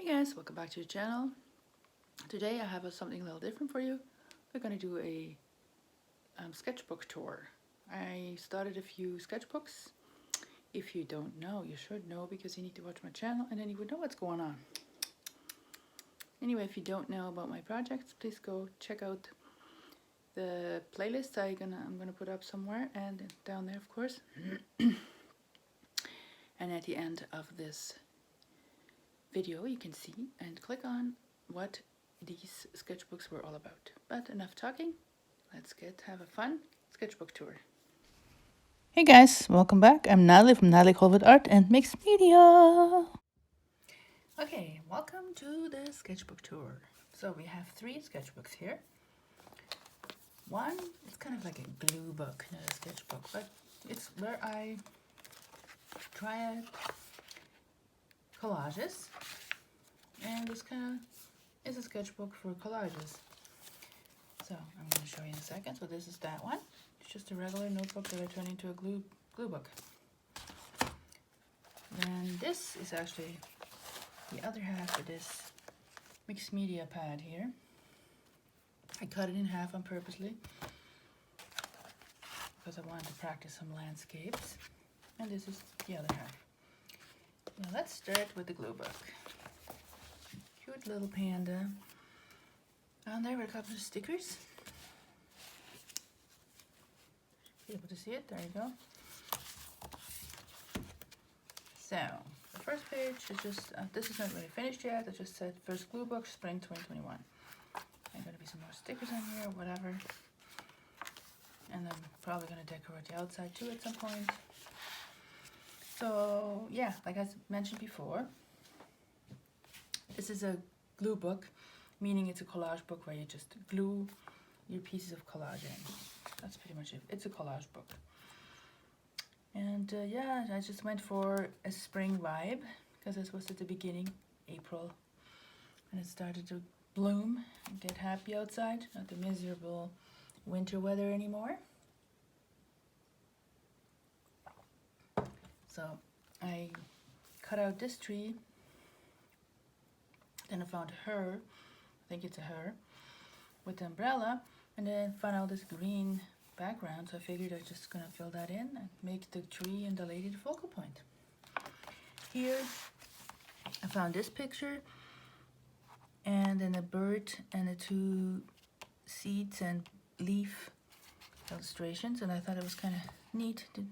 guys, welcome back to the channel. Today I have something a little different for you. We're going to do a sketchbook tour. I started a few sketchbooks. If you don't know, you should know because you need to watch my channel and then you would know what's going on. Anyway, if you don't know about my projects, please go check out the playlist I'm gonna put up somewhere and down there, of course. And at the end of this video you can see and click on what these sketchbooks were all about. But enough talking, let's have a fun sketchbook tour. Hey guys, welcome back. I'm Natalie from Natalie with Art and Mixed Media. Okay, welcome to the sketchbook tour. So we have 3 sketchbooks here. One, it's kind of like a glue book, not a sketchbook, but it's where I try out collages. And this kind of is a sketchbook for collages. So I'm going to show you in a second. So this is that one. It's just a regular notebook that I turn into a glue book. Then this is actually the other half of this mixed media pad here. I cut it in half on purposely because I wanted to practice some landscapes. And this is the other half. Now let's start with the glue book. Cute little panda. And there were a couple of stickers. Be able to see it, there you go. So, the first page is just, this is not really finished yet, it just said first glue book, spring 2021. There's going to be some more stickers on here, whatever. And I'm probably going to decorate the outside too at some point. So, yeah, like I mentioned before, this is a glue book, meaning it's a collage book where you just glue your pieces of collage in. That's pretty much it. It's a collage book. And yeah, I just went for a spring vibe because this was at the beginning, April, and it started to bloom and get happy outside, not the miserable winter weather anymore. So I cut out this tree. Then I found her, I think it's a her, with the umbrella, and then found out this green background, so I figured I was just gonna fill that in and make the tree and the lady the focal point. Here, I found this picture, and then a bird and the 2 seeds and leaf illustrations, and I thought it was kind of neat to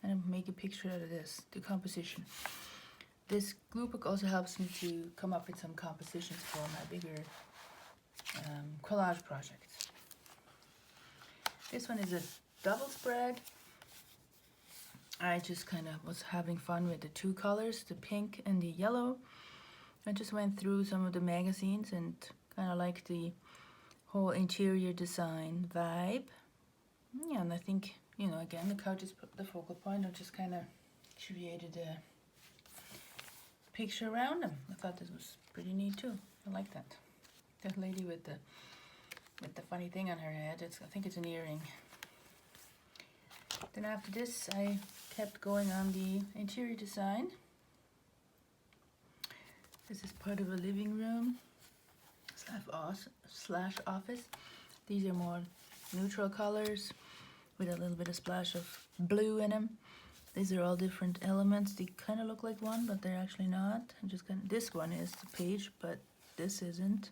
kind of make a picture out of this, the composition. This glue book also helps me to come up with some compositions for my bigger collage projects. This one is a double spread. I just kind of was having fun with the 2 colors, the pink and the yellow. I just went through some of the magazines and kind of like the whole interior design vibe. Yeah, and I think, you know, again, the couch is the focal point. I just kind of created a picture around them. I thought this was pretty neat too. I like that. That lady with the funny thing on her head. I think it's an earring. Then after this, I kept going on the interior design. This is part of a living room slash office. These are more neutral colors with a little bit of splash of blue in them. These are all different elements. They kind of look like one, but they're actually not. I'm just gonna. This one is the page, but this isn't.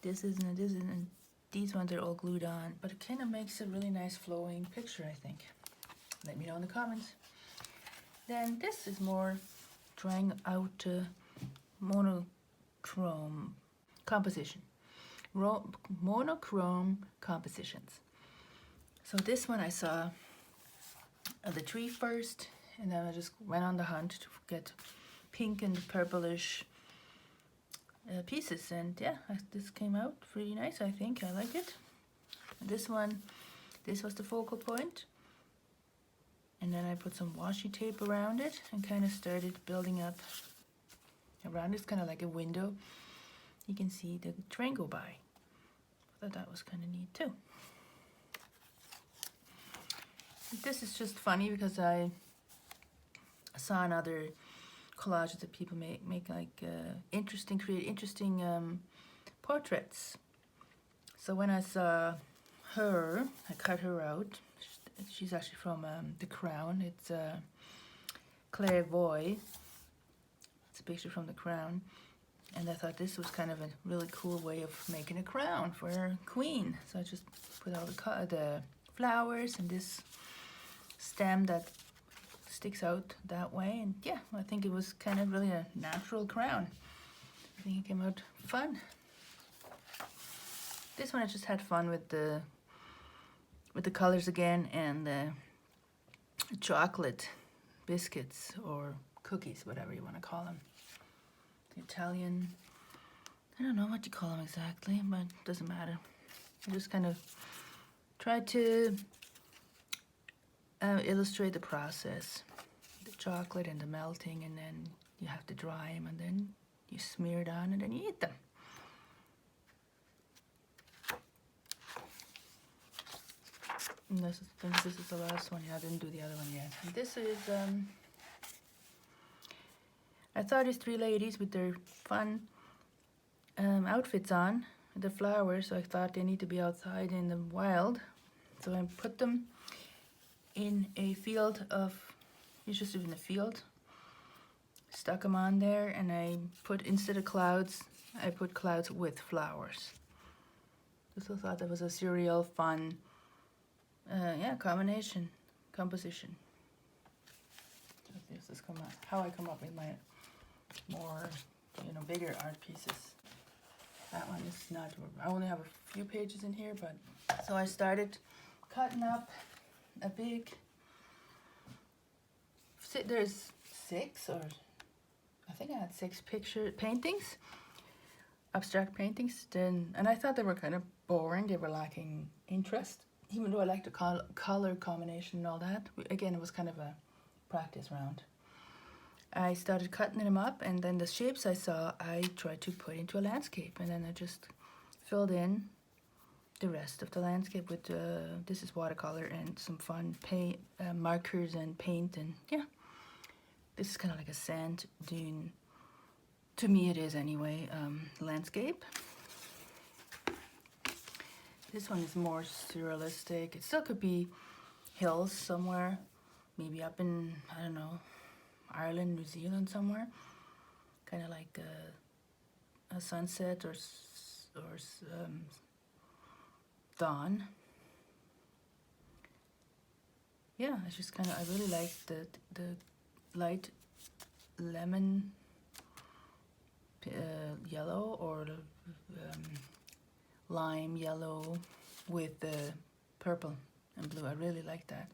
This isn't. And this isn't. And these ones are all glued on, but it kind of makes a really nice flowing picture, I think. Let me know in the comments. Then this is more trying out monochrome composition. Monochrome compositions. So this one I saw the tree first, and then I just went on the hunt to get pink and purplish pieces, and yeah, this came out pretty nice. I think I like it. And this one, this was the focal point, and then I put some washi tape around it and kind of started building up around it. It's kind of like a window. You can see the train go by. I thought that was kind of neat too. This is just funny because I saw another collages that people make like create interesting portraits. So when I saw her, I cut her out. She's actually from The Crown. It's Clairvoy. It's a picture from The Crown. And I thought this was kind of a really cool way of making a crown for a queen. So I just put all the flowers and this stem that sticks out that way. And yeah, I think it was kind of really a natural crown. I think it came out fun. This one I just had fun with the colors again, and the chocolate biscuits or cookies, whatever you want to call them. The Italian, I don't know what you call them exactly, but it doesn't matter. I just kind of tried to illustrate the process, the chocolate and the melting, and then you have to dry them, and then you smear it on, and then you eat them. And I think this is the last one. Yeah, I didn't do the other one yet. And this is, I saw these three ladies with their fun outfits on, with the flowers, so I thought they need to be outside in the wild. So I put them in a field of, it's just in a field, stuck them on there, and I put, instead of clouds, I put clouds with flowers. Just thought that was a surreal, fun, composition. This is how I come up with my more, bigger art pieces. That one is not, I only have a few pages in here, but, so I started cutting up a big, there's 6, or I think I had 6 paintings, abstract paintings, and I thought they were kind of boring, they were lacking interest. Even though I like the color combination and all that, again, it was kind of a practice round. I started cutting them up, and then the shapes I saw, I tried to put into a landscape, and then I just filled in the rest of the landscape with, this is watercolor and some fun paint, markers and paint, and yeah. This is kind of like a sand dune, to me it is anyway, landscape. This one is more surrealistic. It still could be hills somewhere, maybe up in, I don't know, Ireland, New Zealand somewhere. Kind of like a sunset or dawn. Yeah, it's just kind of, I really like the light lemon yellow, or lime yellow with the purple and blue. I really like that.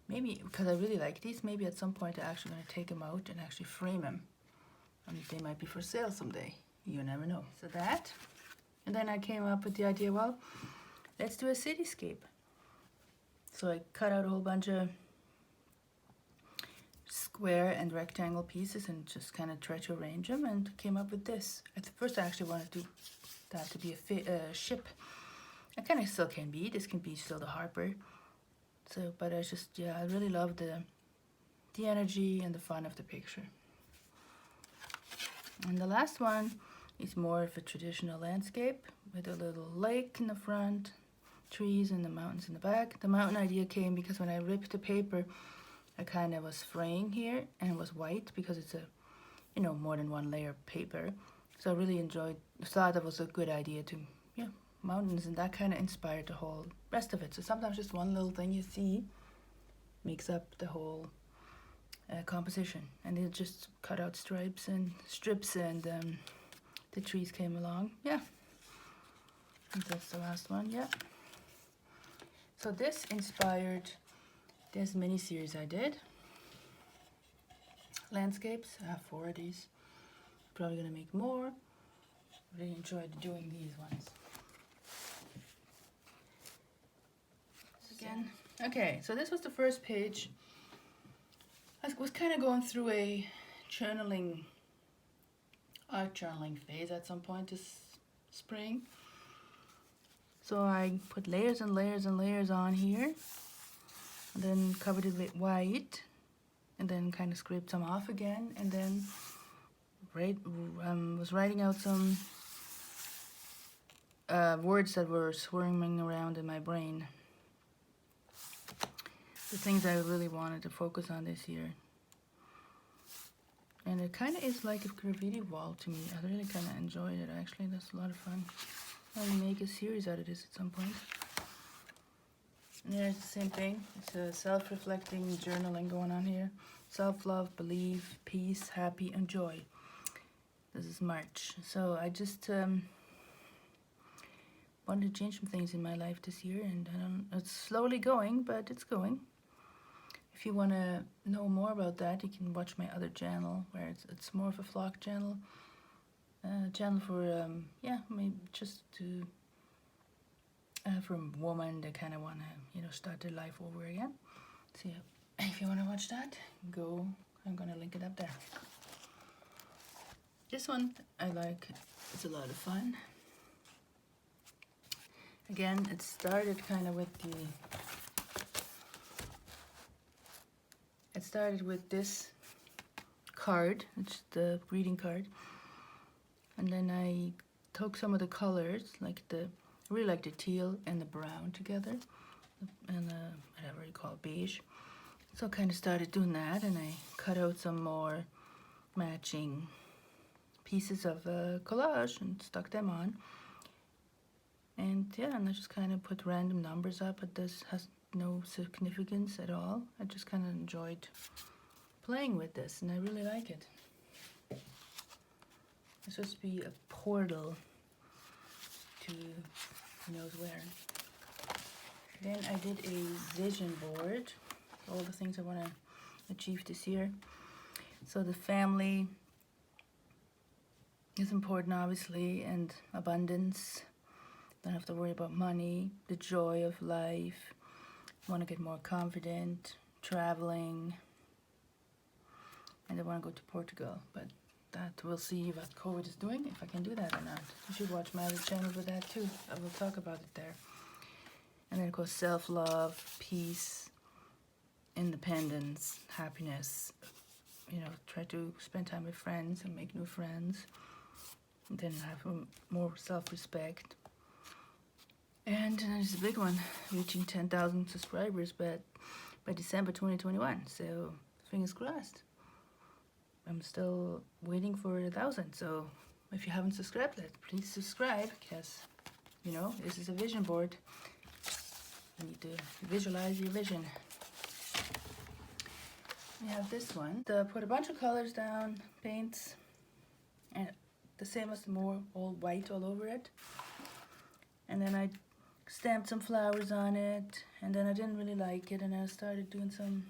Maybe, because I really like these, maybe at some point I'm actually going to take them out and actually frame them. I mean, they might be for sale someday. You never know. So that, and then I came up with the idea, well, let's do a cityscape. So I cut out a whole bunch of square and rectangle pieces and just kind of tried to arrange them, and came up with this. At first I actually wanted to that to be a ship. It kind of still can be. This can be still the Harper. So, but I just, yeah, I really love the energy and the fun of the picture. And the last one is more of a traditional landscape with a little lake in the front, trees and the mountains in the back. The mountain idea came because when I ripped the paper, I kind of was fraying here, and it was white because it's a, more than one layer of paper. So I really thought that was a good idea to, mountains, and that kind of inspired the whole rest of it. So sometimes just one little thing you see makes up the whole composition. And it just cut out stripes and strips, and the trees came along. Yeah. And that's the last one, yeah. So this inspired this mini-series I did. Landscapes, I have 4 of these. Probably gonna make more. Really enjoyed doing these ones. Again, okay, so this was the first page. I was kind of going through a art journaling phase at some point this spring. So I put layers and layers and layers on here, and then covered it with white, and then kind of scraped some off again, and then was writing out some words that were swirling around in my brain. The things I really wanted to focus on this year. And it kind of is like a graffiti wall to me. I really kind of enjoyed it, actually. That's a lot of fun. I'll make a series out of this at some point. And there's the same thing. It's a self-reflecting journaling going on here. Self-love, belief, peace, happy, and joy. This is March. So I just wanted to change some things in my life this year, and it's slowly going, but it's going. If you want to know more about that, you can watch my other channel, where it's more of a vlog channel. Channel for maybe just to for a woman that kind of want to start their life over again. So if you want to watch that, go. I'm gonna link it up there. This one I like. It's a lot of fun. Again, it started kind of with this card, it's the greeting card, and then I took some of the colors, like I really like the teal and the brown together, and whatever you call it, beige. So I kind of started doing that, and I cut out some more matching pieces of collage and stuck them on. And yeah, and I just kind of put random numbers up, but this has no significance at all. I just kind of enjoyed playing with this, and I really like it. It's supposed to be a portal to who knows where. Then I did a vision board, all the things I want to achieve this year. So the family is important, obviously, and abundance. Don't have to worry about money, the joy of life. Want to get more confident, traveling, and I want to go to Portugal, but that we'll see what COVID is doing, if I can do that or not. You should watch my other channel for that too. I will talk about it there. And then of course self-love, peace, independence, happiness. Try to spend time with friends and make new friends. And then have more self-respect. And there's a big one, reaching 10,000 subscribers by December 2021. So fingers crossed. I'm still waiting for 1,000. So if you haven't subscribed yet, please subscribe, because this is a vision board. You need to visualize your vision. We have this one. Put a bunch of colors down, paints, and the same as more all white all over it. And then I stamped some flowers on it, and then I didn't really like it, and I started doing some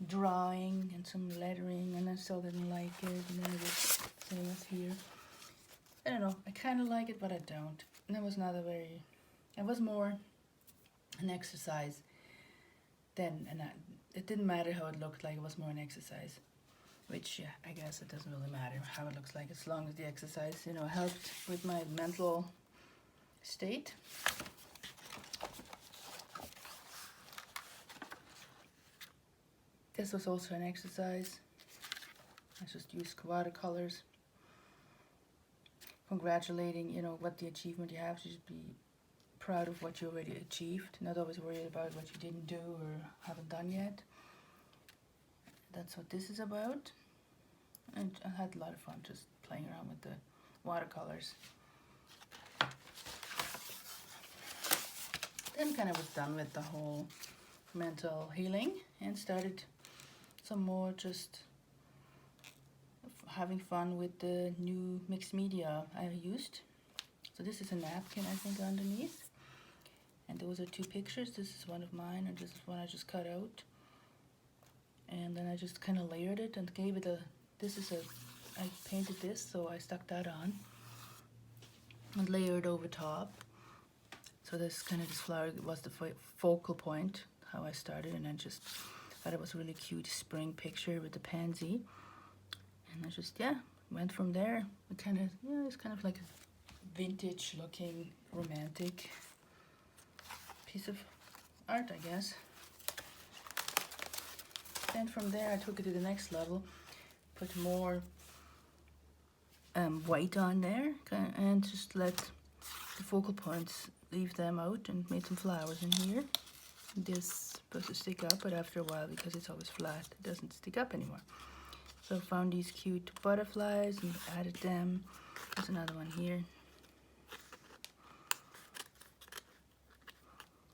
drawing and some lettering, and I still didn't like it, and then it was same as here. I don't know, I kind of like it, but I don't. And it was not it was more an exercise than, it didn't matter how it looked like, it was more an exercise. Which, yeah, I guess it doesn't really matter how it looks like, as long as the exercise, helped with my mental state. This was also an exercise. I just used watercolors. Congratulating, what the achievement you have. You should be proud of what you already achieved. Not always worried about what you didn't do or haven't done yet. That's what this is about. And I had a lot of fun just playing around with the watercolors. Then kind of was done with the whole mental healing and started some more just having fun with the new mixed media I used. So this is a napkin, I think, underneath. And those are two pictures. This is one of mine, and this is one I just cut out. And then I just kind of layered it and gave it I painted this, so I stuck that on and layered over top. So this flower was the focal point, how I started, and I just thought it was a really cute spring picture with the pansy. And I just, went from there. It's kind of like a vintage looking romantic piece of art, I guess. Then from there I took it to the next level, put more white on there, and just let the focal points, leave them out, and made some flowers in here. This is supposed to stick up, but after a while, because it's always flat, it doesn't stick up anymore. So I found these cute butterflies and added them. There's another one here.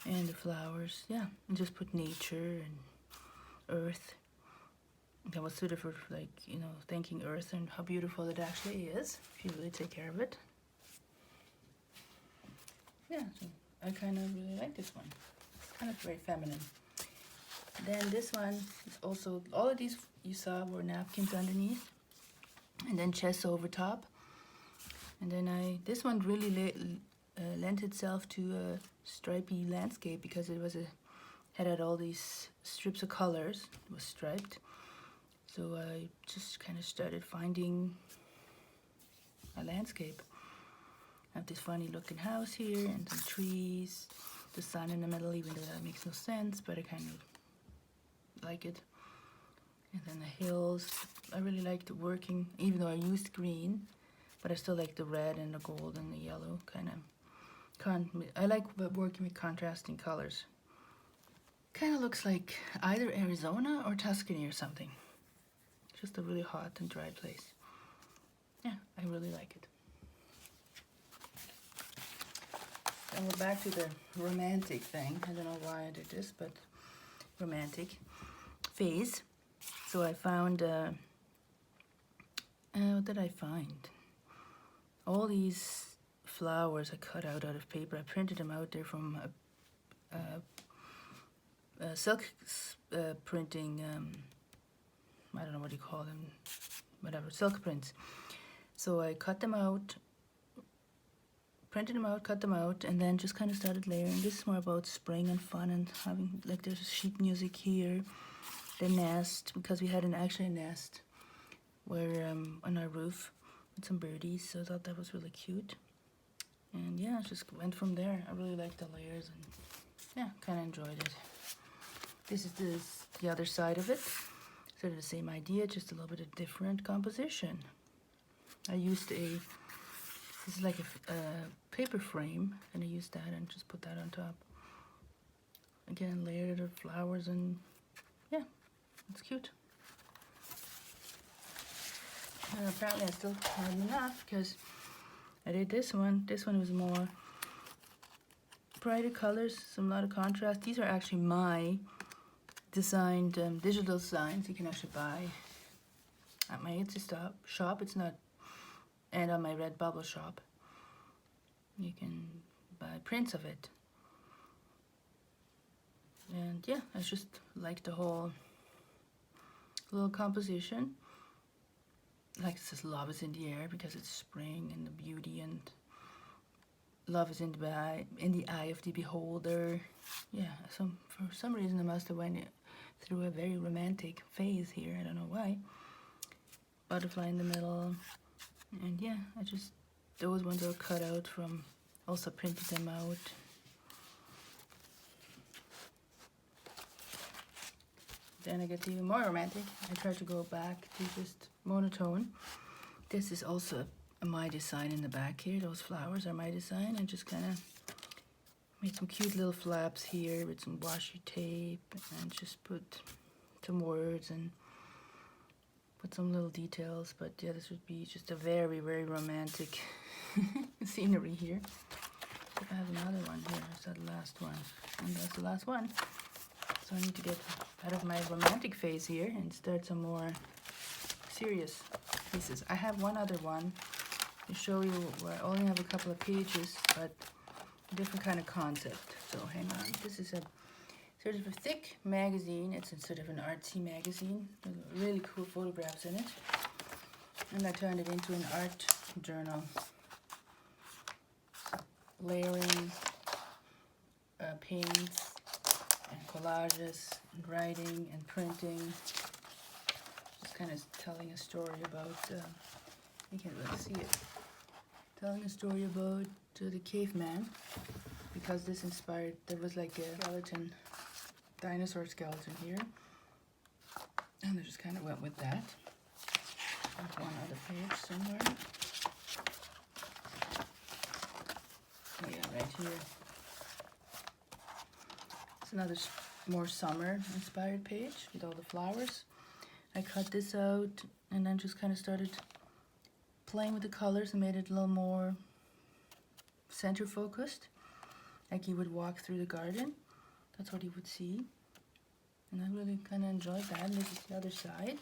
And the flowers, yeah, and just put nature and earth. That was sort of like, you know, thanking Earth and how beautiful it actually is if you really take care of it. Yeah, so I kind of really like this one. It's kind of very feminine. Then this one is also, all of these you saw were napkins underneath, and then chests over top. And then this one really lent itself to a stripy landscape because it was had all these strips of colors. It was striped. So I just kind of started finding a landscape. I have this funny looking house here and some trees, the sun in the middle, even though that makes no sense, but I kind of like it. And then the hills. I really liked working, even though I used green, but I still like the red and the gold and the yellow kind of. I like working with contrasting colors. Kind of looks like either Arizona or Tuscany or something. Just a really hot and dry place. Yeah, I really like it. And we're back to the romantic thing. I don't know why I did this, but romantic phase. So I found, what did I find? All these flowers I cut out of paper. I printed them out there from silk printing, I don't know what you call them, whatever, silk prints. So I cut them out, printed them out, cut them out, and then just kind of started layering. This is more about spring and fun and having, like, there's sheep music here, the nest, because we had actually a nest where on our roof with some birdies, so I thought that was really cute. And yeah, I just went from there. I really liked the layers and yeah, kind of enjoyed it. This is the other side of it. Sort of the same idea, just a little bit of different composition. I used this is like a paper frame, and I used that and just put that on top. Again, layered of flowers, and yeah, it's cute. And apparently I still had enough because I did this one. This one was more brighter colors, a lot of contrast. These are actually my designed digital signs you can actually buy at my Etsy shop. It's not, and on my Redbubble shop you can buy prints of it. And yeah, I just like the whole little composition. Like it says, love is in the air because it's spring and the beauty, and love is in the eye of the beholder. Yeah, for some reason I must have went through a very romantic phase here. I don't know why. Butterfly in the middle, and yeah, those ones are cut out from, also printed them out. Then I get even more romantic. I try to go back to just monotone. This is also my design in the back here. Those flowers are my design. I just kind of made some cute little flaps here with some washi tape and just put some words and put some little details. But yeah, this would be just a very, very romantic scenery here. I have another one here. Is that the last one? And that's the last one. So I need to get out of my romantic phase here and start some more serious pieces. I have one other one to show you where I only have a couple of pages, but a different kind of concept. So hang on. This is a sort of a thick magazine. It's a sort of an artsy magazine with really cool photographs in it. And I turned it into an art journal. Layering paints and collages and writing and printing. Just kind of telling a story about, you can't really see it. Telling a story about the caveman, because this inspired, there was like a skeleton, dinosaur skeleton here. And I just kind of went with that. One other page somewhere. Oh yeah, right here. It's another more summer inspired page with all the flowers. I cut this out and then just kind of started playing with the colors and made it a little more center focused. Like you would walk through the garden. That's what you would see. And I really kind of enjoyed that. And this is the other side.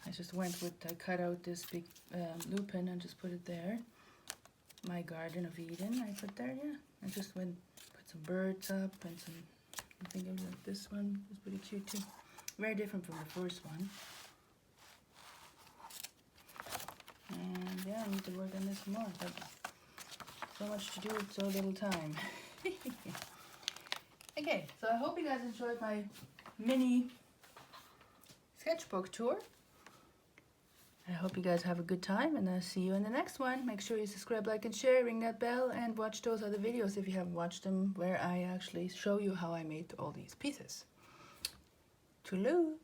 I just went with, I cut out this big lupin and just put it there. My Garden of Eden, I put there, yeah. I just went, put some birds up and some, I think it was like this one was pretty cute too. Very different from the first one. And yeah, I need to work on this more, but so much to do with so little time. Okay, so I hope you guys enjoyed my mini sketchbook tour. I hope you guys have a good time, and I'll see you in the next one. Make sure you subscribe, like, and share, ring that bell, and watch those other videos if you haven't watched them, where I actually show you how I made all these pieces. Toodaloo!